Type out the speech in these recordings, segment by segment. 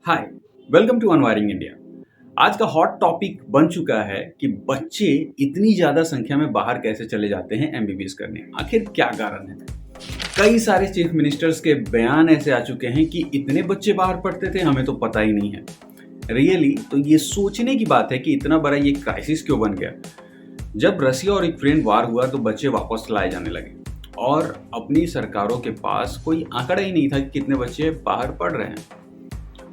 Hi, welcome to unwiring India. आज का hot topic बन चुका है कि बच्चे इतनी ज़्यादा संख्या में बाहर कैसे चले जाते हैं एमबीबीएस करने। आखिर क्या कारण है? कई सारे चीफ मिनिस्टर्स के बयान ऐसे आ चुके हैं कि इतने बच्चे बाहर पढ़ते थे, हमें तो पता ही नहीं है। रियली तो ये सोचने की बात है कि इतना बड़ा ये क्राइसिस क्यों बन गया। जब रसिया और यूक्रेन वार हुआ तो बच्चे वापस लाए जाने लगे और अपनी सरकारों के पास कोई आंकड़ा ही नहीं था कि कितने बच्चे बाहर पढ़ रहे हैं।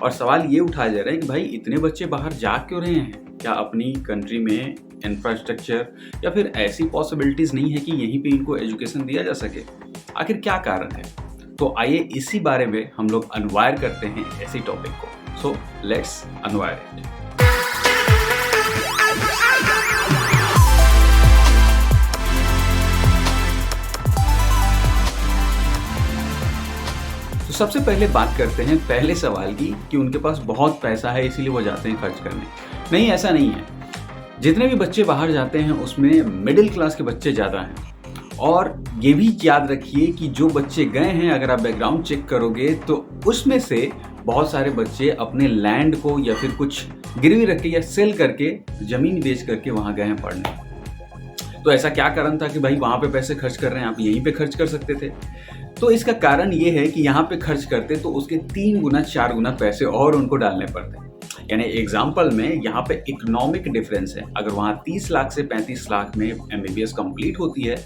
और सवाल ये उठाया जा रहा है कि भाई इतने बच्चे बाहर जा क्यों रहे हैं? क्या अपनी कंट्री में इंफ्रास्ट्रक्चर या फिर ऐसी पॉसिबिलिटीज नहीं है कि यहीं पे इनको एजुकेशन दिया जा सके? आखिर क्या कारण है? तो आइए इसी बारे में हम लोग अनवायर करते हैं ऐसी टॉपिक को। So let's unwire it. तो सबसे पहले बात करते हैं पहले सवाल की कि उनके पास बहुत पैसा है इसीलिए वो जाते हैं खर्च करने। नहीं, ऐसा नहीं है। जितने भी बच्चे बाहर जाते हैं उसमें मिडिल क्लास के बच्चे ज़्यादा हैं। और ये भी याद रखिए कि जो बच्चे गए हैं, अगर आप बैकग्राउंड चेक करोगे तो उसमें से बहुत सारे बच्चे अपने लैंड को या फिर कुछ गिरवी रख के या सेल करके, ज़मीन बेच करके वहाँ गए हैं पढ़ने। तो ऐसा क्या कारण था कि भाई वहाँ पे पैसे खर्च कर रहे हैं, आप यहीं पे खर्च कर सकते थे? तो इसका कारण ये है कि यहाँ पे खर्च करते तो उसके 3 गुना 4 गुना पैसे और उनको डालने पड़ते। यानी एग्जाम्पल में यहाँ पे इकोनॉमिक डिफरेंस है। अगर वहाँ 30 लाख से 35 लाख में एमबीबीएस कंप्लीट होती है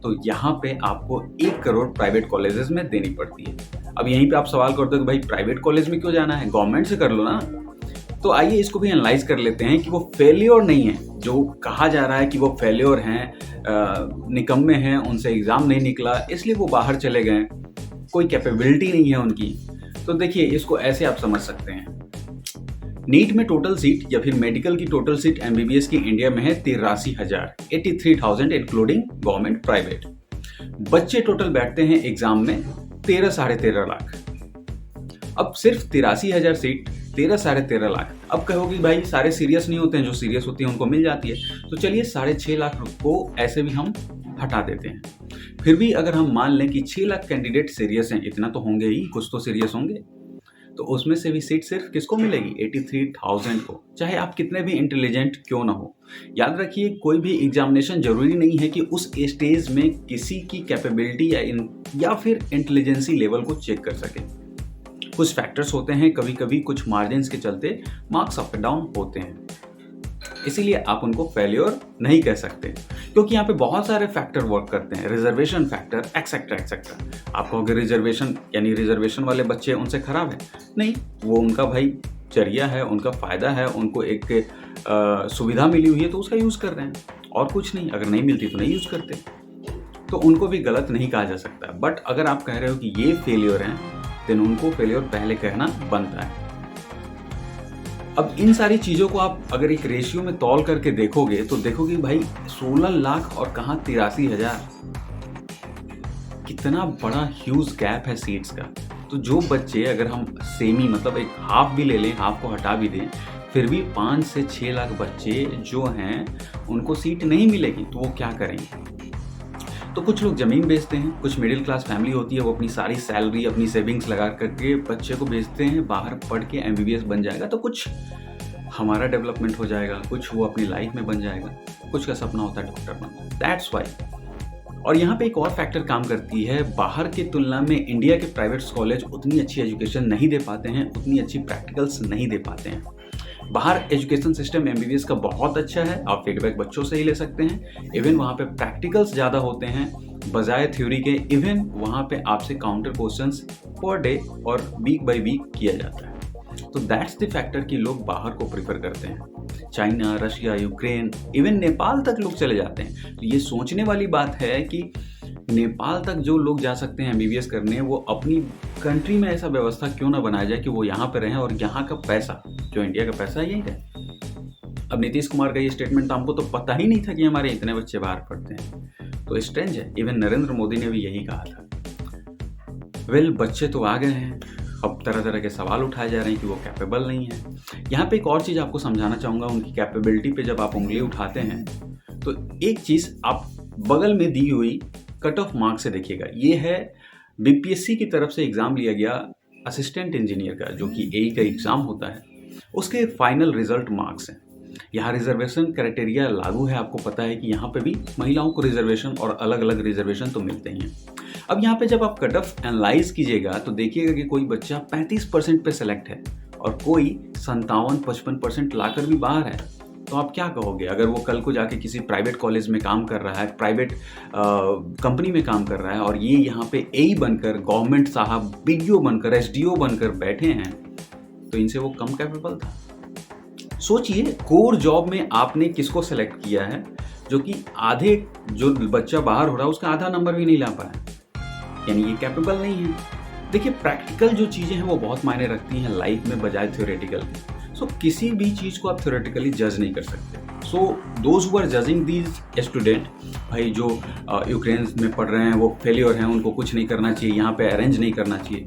तो यहाँ पे आपको 1 करोड़ प्राइवेट कॉलेजेस में देनी पड़ती है। अब यहीं पे आप सवाल करते हो कि भाई प्राइवेट कॉलेज में क्यों जाना है, गवर्नमेंट से कर लो ना। तो आइए इसको भी एनालाइज कर लेते हैं कि वो फेल्योर नहीं है। जो कहा जा रहा है कि वो फेल्योर हैं, निकम्मे हैं, उनसे एग्ज़ाम नहीं निकला इसलिए वो बाहर चले गए, कोई कैपेबिलिटी नहीं है उनकी। तो देखिए इसको ऐसे आप समझ सकते हैं। नीट में टोटल सीट या फिर मेडिकल की टोटल सीट एमबीबीएस की इंडिया में है 83,000, 83,000 इंक्लूडिंग गवर्नमेंट प्राइवेट। बच्चे टोटल बैठते हैं एग्जाम में 13 साढ़े 13 लाख। अब सिर्फ 83,000 सीट, 13 साढ़े 13 लाख। अब कहोगे भाई सारे सीरियस नहीं होते हैं, जो सीरियस होती है उनको मिल जाती है। तो चलिए 6.5 लाख को ऐसे भी हम हटा देते हैं। फिर भी अगर हम मान लें कि 6 लाख कैंडिडेट सीरियस हैं, इतना तो होंगे ही, कुछ तो सीरियस होंगे, तो उसमें से भी सीट सिर्फ किसको मिलेगी? 83,000 को, चाहे आप कितने भी इंटेलिजेंट क्यों ना हो। याद रखिए कोई भी एग्जामिनेशन जरूरी नहीं है कि उस स्टेज में किसी की कैपेबिलिटी या फिर इंटेलिजेंसी लेवल को चेक कर सके। कुछ फैक्टर्स होते हैं, कभी कभी कुछ मार्जिन्स के चलते मार्क्स अप डाउन होते हैं, इसीलिए आप उनको फेल्योर नहीं कह सकते क्योंकि यहाँ पे बहुत सारे फैक्टर वर्क करते हैं, रिजर्वेशन फैक्टर एक्सेट्रा एक्सेट्रा। आप कहोगे रिजर्वेशन यानी रिजर्वेशन वाले बच्चे उनसे खराब है? नहीं, वो उनका भाई जरिया है, उनका फ़ायदा है, उनको एक सुविधा मिली हुई है तो उसका यूज़ कर रहे हैं और कुछ नहीं। अगर नहीं मिलती तो नहीं यूज़ करते, तो उनको भी गलत नहीं कहा जा सकता। बट अगर आप कह रहे हो कि ये फेलियर हैं, देन उनको फेलियर पहले कहना बनता है। अब इन सारी चीज़ों को आप अगर एक रेशियो में तौल करके देखोगे तो देखोगे भाई 16 लाख और कहाँ 83,000, कितना बड़ा ह्यूज गैप है सीट्स का। तो जो बच्चे, अगर हम सेमी मतलब एक हाफ भी ले लें, हाफ को हटा भी दें, फिर भी 5 से 6 लाख बच्चे जो हैं उनको सीट नहीं मिलेगी, तो वो क्या करेंगे? तो कुछ लोग ज़मीन बेचते हैं, कुछ मिडिल क्लास फैमिली होती है वो अपनी सारी सैलरी, अपनी सेविंग्स लगा करके बच्चे को भेजते हैं, बाहर पढ़ के एमबीबीएस बन जाएगा तो कुछ हमारा डेवलपमेंट हो जाएगा, कुछ वो अपनी लाइफ में बन जाएगा, कुछ का सपना होता है डॉक्टर बनना। That's why. और यहाँ पे एक और फैक्टर काम करती है, बाहर की तुलना में इंडिया के प्राइवेट कॉलेज उतनी अच्छी एजुकेशन नहीं दे पाते हैं, उतनी अच्छी प्रैक्टिकल्स नहीं दे पाते हैं। बाहर एजुकेशन सिस्टम एमबीबीएस का बहुत अच्छा है, आप फीडबैक बच्चों से ही ले सकते हैं। इवन वहाँ पे प्रैक्टिकल्स ज़्यादा होते हैं बजाय थ्योरी के। इवन वहाँ पे आपसे काउंटर क्वेश्चंस पर डे और वीक बाय वीक किया जाता है। तो दैट्स द फैक्टर कि लोग बाहर को प्रीफर करते हैं। China, Russia, Ukraine, even Nepal तक लोग चले जाते हैं। तो ये सोचने वाली बात है कि नेपाल तक जो लोग जा सकते हैं एमबीबीएस करने, वो अपनी कंट्री में ऐसा व्यवस्था क्यों ना बनाया जाए कि वो यहाँ पे रहें और यहाँ का पैसा, जो इंडिया का पैसा है, यही रहे। अब नीतीश कुमार का ये स्टेटमेंट हमको तो पता ही नहीं था कि हमारे इतने बच्चे बाहर पढ़ते हैं, तो स्ट्रेंज है। इवन नरेंद्र मोदी ने भी यही कहा था। वेल, बच्चे तो आ गए हैं, अब तरह तरह के सवाल उठाए जा रहे हैं कि वो कैपेबल नहीं है। यहाँ पे एक और चीज़ आपको समझाना चाहूँगा, उनकी कैपेबिलिटी पे जब आप उंगली उठाते हैं तो एक चीज़ आप बगल में दी हुई कट ऑफ मार्क्स से देखिएगा। ये है बीपीएससी की तरफ से एग्ज़ाम लिया गया असिस्टेंट इंजीनियर का जो कि एई का एग्ज़ाम होता है, उसके फाइनल रिजल्ट मार्क्स हैं। यहाँ रिजर्वेशन क्राइटेरिया लागू है, आपको पता है कि यहाँ पे भी महिलाओं को रिजर्वेशन और अलग अलग रिजर्वेशन तो मिलते ही हैं। अब यहाँ पे जब आप कट ऑफ एनालाइज कीजिएगा तो देखिएगा कि कोई बच्चा 35% पे सेलेक्ट है और कोई 57-55% लाकर भी बाहर है। तो आप क्या कहोगे? अगर वो कल को जाके किसी प्राइवेट कॉलेज में काम कर रहा है, प्राइवेट कंपनी में काम कर रहा है और ये यहाँ पे एई बनकर, गवर्नमेंट साहब बीडीओ बनकर, एसडीओ बनकर बैठे हैं, तो इनसे वो कम कैपेबल था? सोचिए, कोर जॉब में आपने किसको सेलेक्ट किया है जो कि आधे जो बच्चा बाहर हो रहा है उसका आधा नंबर भी नहीं ला पाया, यानी ये कैपेबल नहीं है। देखिए, प्रैक्टिकल जो चीज़ें हैं वो बहुत मायने रखती हैं लाइफ में बजाय थ्योरेटिकल के। सो किसी भी चीज़ को आप थ्योरेटिकली जज नहीं कर सकते। So those who are judging these student, भाई जो यूक्रेन में पढ़ रहे हैं वो फेलियर हैं, उनको कुछ नहीं करना चाहिए, यहाँ पे अरेंज नहीं करना चाहिए,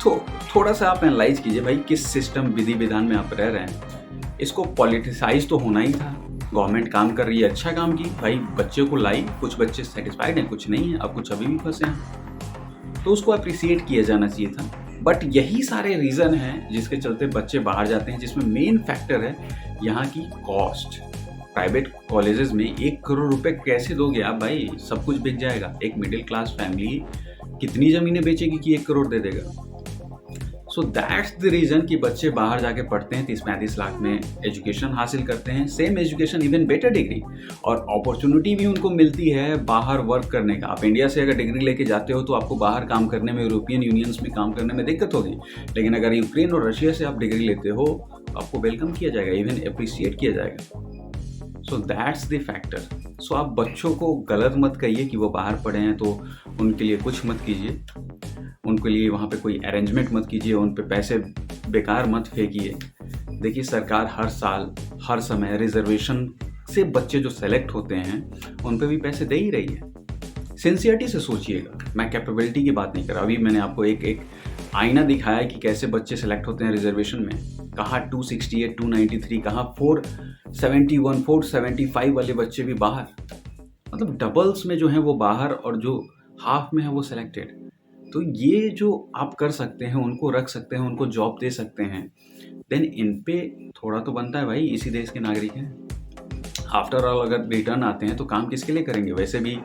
तो थोड़ा सा आप एनालाइज कीजिए भाई किस सिस्टम विधि विधान में आप रह रहे हैं। इसको पॉलिटिसाइज तो होना ही था। गवर्नमेंट काम कर रही है, अच्छा काम की, भाई बच्चे को लाई, कुछ बच्चे सेटिस्फाइड हैं, कुछ नहीं है, अब कुछ अभी भी फंसे हैं, तो उसको अप्रिसिएट किया जाना चाहिए था। बट यही सारे रीज़न हैं जिसके चलते बच्चे बाहर जाते हैं, जिसमें मेन फैक्टर है यहाँ की कॉस्ट। प्राइवेट कॉलेजेस में 1 करोड़ रुपए कैसे दोगे आप भाई? सब कुछ बिक जाएगा। एक मिडिल क्लास फैमिली कितनी ज़मीनें बेचेगी कि 1 करोड़ दे देगा? सो दैट्स द रीज़न कि बच्चे बाहर जाके पढ़ते हैं, 30-35 लाख में एजुकेशन हासिल करते हैं, same education, even better degree, और अपॉर्चुनिटी भी उनको मिलती है बाहर वर्क करने का। आप इंडिया से अगर डिग्री लेके जाते हो तो आपको बाहर काम करने में, यूरोपियन यूनियंस में काम करने में दिक्कत होगी, लेकिन अगर यूक्रेन और रशिया से आप डिग्री लेते हो तो आपको वेलकम किया जाएगा, इवन अप्रिशिएट किया जाएगा। So that's the factor. So आप बच्चों को गलत मत कहिए कि वो बाहर पढ़े हैं तो उनके लिए कुछ मत कीजिए, उनके लिए वहाँ पे कोई अरेंजमेंट मत कीजिए, उन पे पैसे बेकार मत फेंकिए। देखिए, सरकार हर साल हर समय रिजर्वेशन से बच्चे जो सेलेक्ट होते हैं उन पे भी पैसे दे ही रही है। सिंसियरिटी से सोचिएगा, मैं कैपेबिलिटी की बात नहीं कर रहा। अभी मैंने आपको एक आईना दिखाया कि कैसे बच्चे सेलेक्ट होते हैं रिजर्वेशन में, कहाँ 268, 293, कहाँ 471, 475 वाले बच्चे भी बाहर, मतलब डबल्स में जो है वो बाहर और जो हाफ में है वो सेलेक्टेड। तो ये जो आप कर सकते हैं, उनको रख सकते हैं, उनको जॉब दे सकते हैं, देन इन पे थोड़ा तो बनता है भाई, इसी देश के नागरिक हैं। आफ्टर ऑल अगर रिटर्न आते हैं तो काम किसके लिए करेंगे? वैसे भी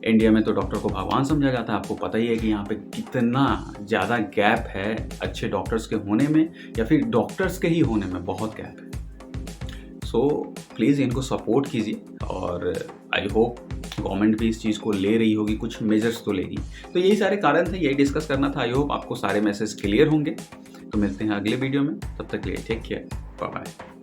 इंडिया में तो डॉक्टर को भगवान समझा जाता है। आपको पता ही है कि यहाँ पे कितना ज़्यादा गैप है अच्छे डॉक्टर्स के होने में, या फिर डॉक्टर्स के ही होने में बहुत गैप है। सो प्लीज़ इनको सपोर्ट कीजिए, और आई होप गवर्नमेंट भी इस चीज़ को ले रही होगी, कुछ मेजर्स तो लेगी। तो यही सारे कारण थे, यही डिस्कस करना था। आई होप आपको सारे मैसेज क्लियर होंगे। तो मिलते हैं अगले वीडियो में, तब तक के लिए टेक केयर, बाय बाय।